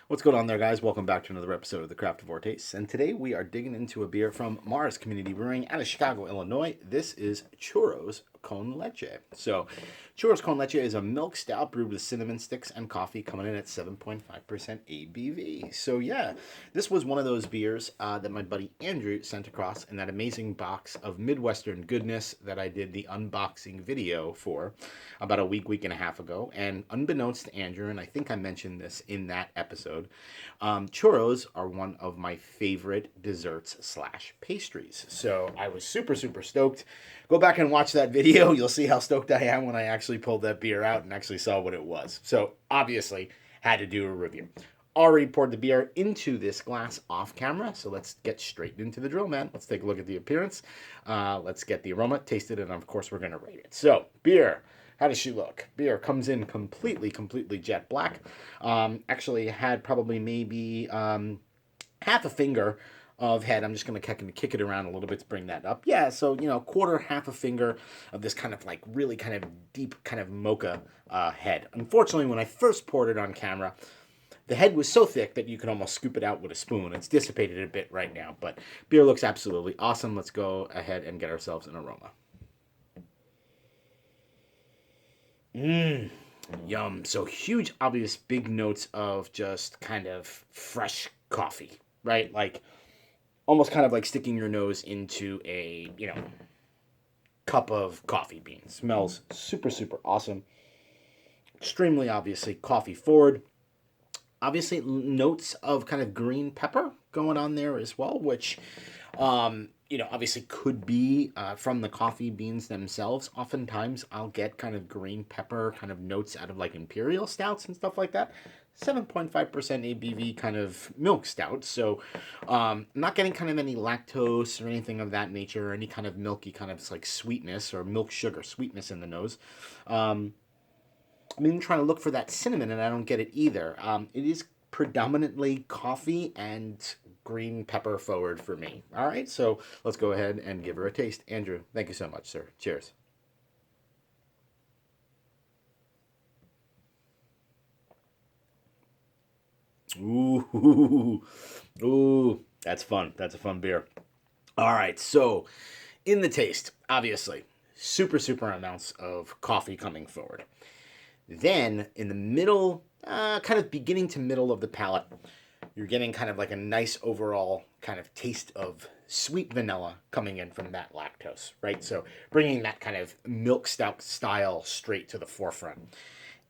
What's going on there, guys? Welcome back to another episode of the Craftavore Tastes. And today we are digging into a beer from Marz Community Brewing out of Chicago, Illinois. This is Churros con Leche. So, Churros con Leche is a milk stout brewed with cinnamon sticks and coffee, coming in at 7.5% ABV. So, yeah, this was one of those beers that my buddy Andrew sent across in that amazing box of Midwestern goodness that I did the unboxing video for about a week and a half ago. And unbeknownst to Andrew, and I think I mentioned this in that episode, churros are one of my favorite desserts slash pastries. So I was super stoked. Go back and watch that video. You'll see how stoked I am when I actually pulled that beer out and actually saw what it was. So obviously had to do a review. Already poured the beer into this glass off camera, so let's get straight into the drill, man. Let's take a look at the appearance. Let's get the aroma, taste it, and of course we're going to rate it. So, beer. How does she look? Beer comes in completely jet black. Actually had probably maybe half a finger of head. I'm just going to kick it around a little bit to bring that up. Yeah, so, quarter, half a finger of this kind of like really kind of deep kind of mocha head. Unfortunately, when I first poured it on camera, the head was so thick that you could almost scoop it out with a spoon. It's dissipated a bit right now, but beer looks absolutely awesome. Let's go ahead and get ourselves an aroma. Yum. So huge, obvious, big notes of just kind of fresh coffee, right? Like almost kind of like sticking your nose into a, cup of coffee beans. Smells super awesome. Extremely obviously coffee forward. Obviously notes of kind of green pepper going on there as well, which obviously could be from the coffee beans themselves. Oftentimes I'll get kind of green pepper kind of notes out of like imperial stouts and stuff like that. 7.5% ABV kind of milk stout. So not getting kind of any lactose or anything of that nature, or any kind of milky kind of like sweetness or milk sugar sweetness in the nose. I'm even trying to look for that cinnamon and I don't get it either. It is predominantly coffee and green pepper forward for me. All right, so let's go ahead and give her a taste. Andrew, thank you so much, sir. Cheers. Ooh, ooh, that's fun. That's a fun beer. All right, so in the taste, obviously, super amounts of coffee coming forward. Then in the middle, kind of beginning to middle of the palate, you're getting kind of like a nice overall kind of taste of sweet vanilla coming in from that lactose, right? So bringing that kind of milk stout style straight to the forefront.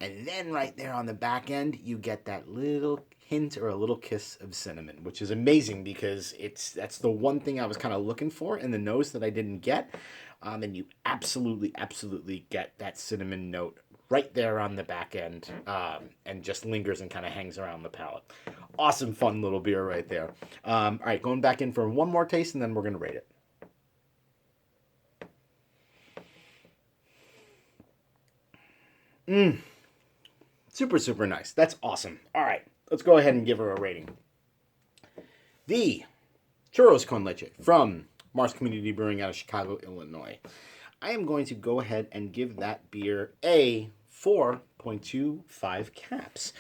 And then right there on the back end, you get that little hint or a little kiss of cinnamon, which is amazing because that's the one thing I was kind of looking for in the nose that I didn't get. And you absolutely get that cinnamon note right there on the back end, and just lingers and kind of hangs around the palate. Awesome, fun little beer right there. All right, going back in for one more taste, and then we're going to rate it. Super nice. That's awesome. All right, let's go ahead and give her a rating. The Churros con Leche from Marz Community Brewing out of Chicago, Illinois. I am going to go ahead and give that beer a 4.25 caps.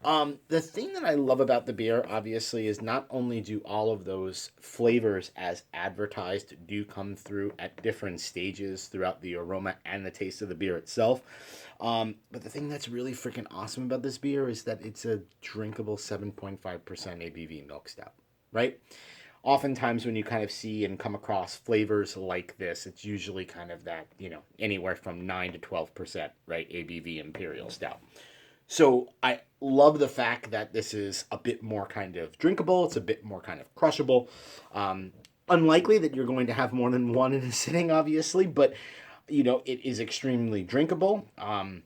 The thing that I love about the beer, obviously, is not only do all of those flavors as advertised do come through at different stages throughout the aroma and the taste of the beer itself, but the thing that's really freaking awesome about this beer is that it's a drinkable 7.5% ABV milk stout, right? Oftentimes when you kind of see and come across flavors like this, it's usually kind of that, anywhere from 9 to 12%, right, ABV Imperial Stout. So I love the fact that this is a bit more kind of drinkable. It's a bit more kind of crushable. Unlikely that you're going to have more than one in a sitting, obviously, but, it is extremely drinkable. The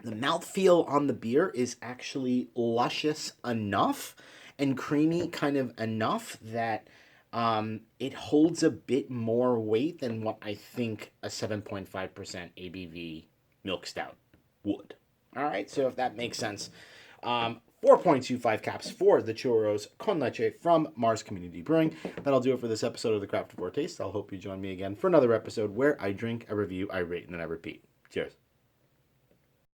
mouthfeel on the beer is actually luscious enough and creamy kind of enough that it holds a bit more weight than what I think a 7.5% ABV milk stout would. All right, so if that makes sense. 4.25 caps for the Churros con Leche from Marz Community Brewing. That'll do it for this episode of the Craftavore Tastes. I'll hope you join me again for another episode where I drink, I review, I rate, and then I repeat. Cheers.